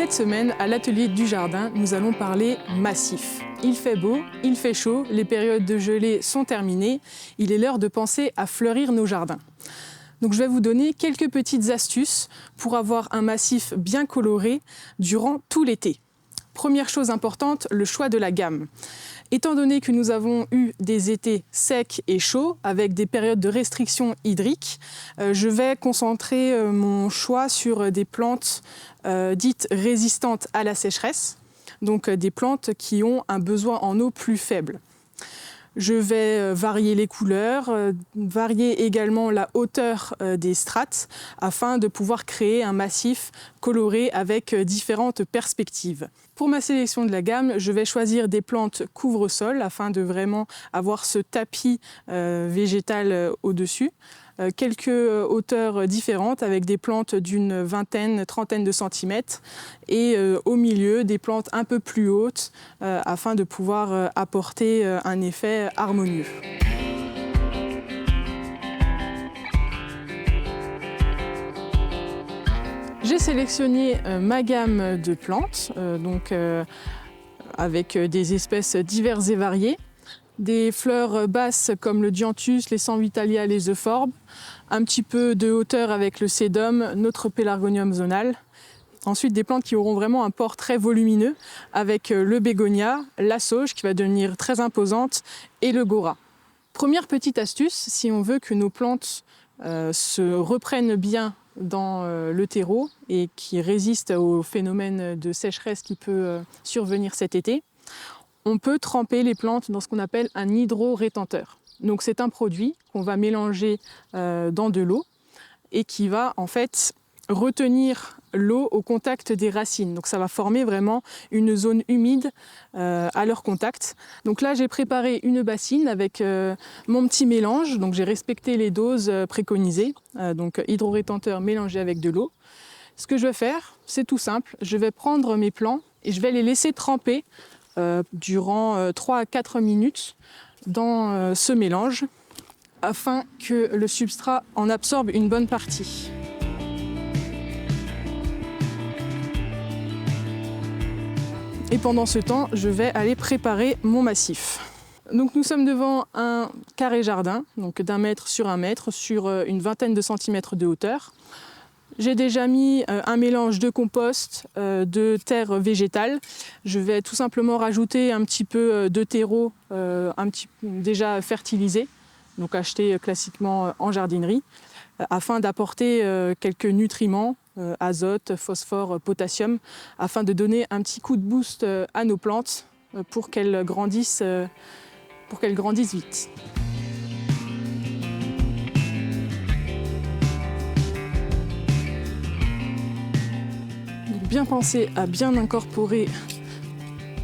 Cette semaine, à l'atelier du jardin, nous allons parler massif. Il fait beau, il fait chaud, les périodes de gelée sont terminées. Il est l'heure de penser à fleurir nos jardins. Donc je vais vous donner quelques petites astuces pour avoir un massif bien coloré durant tout l'été. Première chose importante, le choix de la gamme. Étant donné que nous avons eu des étés secs et chauds avec des périodes de restriction hydrique, je vais concentrer mon choix sur des plantes dites résistantes à la sécheresse, donc des plantes qui ont un besoin en eau plus faible. Je vais varier les couleurs, varier également la hauteur des strates afin de pouvoir créer un massif coloré avec différentes perspectives. Pour ma sélection de la gamme, je vais choisir des plantes couvre-sol afin de vraiment avoir ce tapis végétal au-dessus. Quelques hauteurs différentes avec des plantes d'une vingtaine, trentaine de centimètres et au milieu des plantes un peu plus hautes afin de pouvoir apporter un effet harmonieux. J'ai sélectionné ma gamme de plantes avec des espèces diverses et variées. Des fleurs basses comme le dianthus, les Sanvitalia, les euphorbes, un petit peu de hauteur avec le sédum, notre pélargonium zonal. Ensuite, des plantes qui auront vraiment un port très volumineux avec le bégonia, la sauge qui va devenir très imposante et le gora. Première petite astuce, si on veut que nos plantes se reprennent bien dans le terreau et qui résistent au phénomène de sécheresse qui peut survenir cet été, on peut tremper les plantes dans ce qu'on appelle un hydro-rétenteur. Donc c'est un produit qu'on va mélanger dans de l'eau et qui va en fait retenir l'eau au contact des racines. Donc ça va former vraiment une zone humide à leur contact. Donc là j'ai préparé une bassine avec mon petit mélange. Donc j'ai respecté les doses préconisées. Donc hydro-rétenteur mélangé avec de l'eau. Ce que je vais faire, c'est tout simple. Je vais prendre mes plants et je vais les laisser tremper durant 3 à 4 minutes dans ce mélange afin que le substrat en absorbe une bonne partie. Et pendant ce temps, je vais aller préparer mon massif. Donc nous sommes devant un carré jardin, donc d'1 mètre sur 1 mètre sur une vingtaine de centimètres de hauteur. J'ai déjà mis un mélange de compost, de terre végétale. Je vais tout simplement rajouter un petit peu de terreau déjà fertilisé, donc acheté classiquement en jardinerie, afin d'apporter quelques nutriments, azote, phosphore, potassium, afin de donner un petit coup de boost à nos plantes pour qu'elles grandissent vite. Bien penser à bien incorporer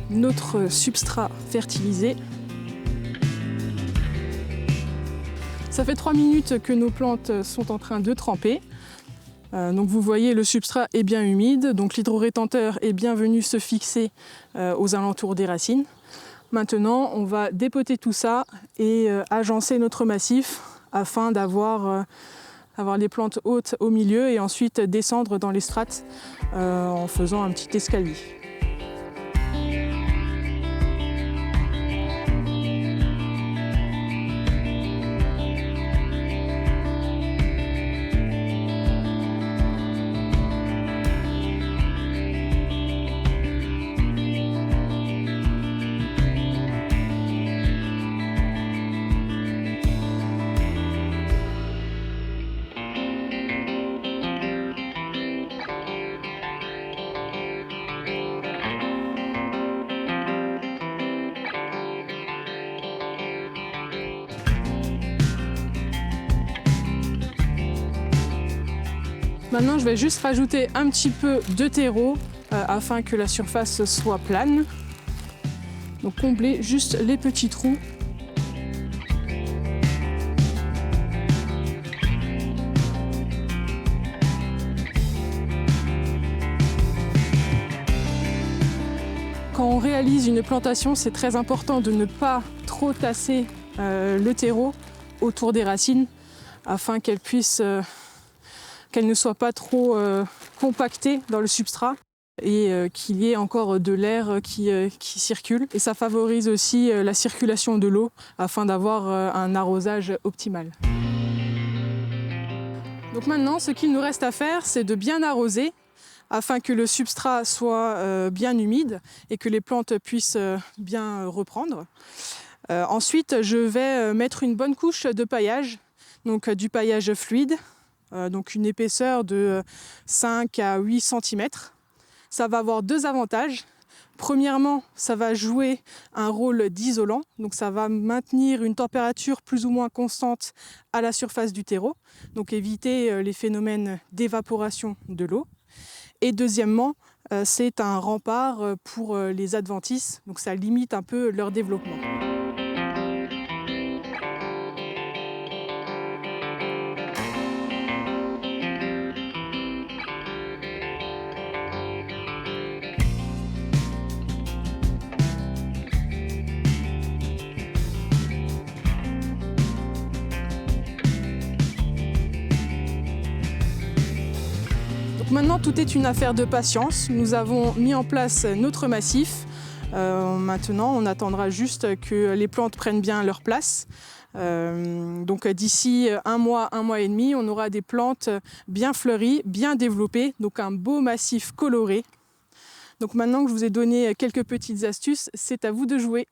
notre substrat fertilisé. Ça fait 3 minutes que nos plantes sont en train de tremper. Donc vous voyez, le substrat est bien humide, donc l'hydro-rétenteur est bien venu se fixer aux alentours des racines. Maintenant, on va dépoter tout ça et agencer notre massif afin d'avoir les plantes hautes au milieu et ensuite descendre dans les strates en faisant un petit escalier. Maintenant, je vais juste rajouter un petit peu de terreau afin que la surface soit plane. Donc combler juste les petits trous. Quand on réalise une plantation, c'est très important de ne pas trop tasser le terreau autour des racines afin qu'elles ne soient pas trop compactées dans le substrat. et qu'il y ait encore de l'air qui circule. Et ça favorise aussi la circulation de l'eau afin d'avoir un arrosage optimal. Donc maintenant, ce qu'il nous reste à faire, c'est de bien arroser afin que le substrat soit bien humide et que les plantes puissent bien reprendre. Ensuite, je vais mettre une bonne couche de paillage, donc du paillage fluide, donc une épaisseur de 5 à 8 cm. Ça va avoir deux avantages. Premièrement, ça va jouer un rôle d'isolant, donc ça va maintenir une température plus ou moins constante à la surface du terreau, donc éviter les phénomènes d'évaporation de l'eau. Et deuxièmement, c'est un rempart pour les adventices, donc ça limite un peu leur développement. Maintenant, tout est une affaire de patience. Nous avons mis en place notre massif. Maintenant, on attendra juste que les plantes prennent bien leur place. Donc d'ici un mois et demi, on aura des plantes bien fleuries, bien développées, donc un beau massif coloré. Donc maintenant que je vous ai donné quelques petites astuces, c'est à vous de jouer.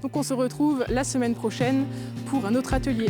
Donc on se retrouve la semaine prochaine pour un autre atelier.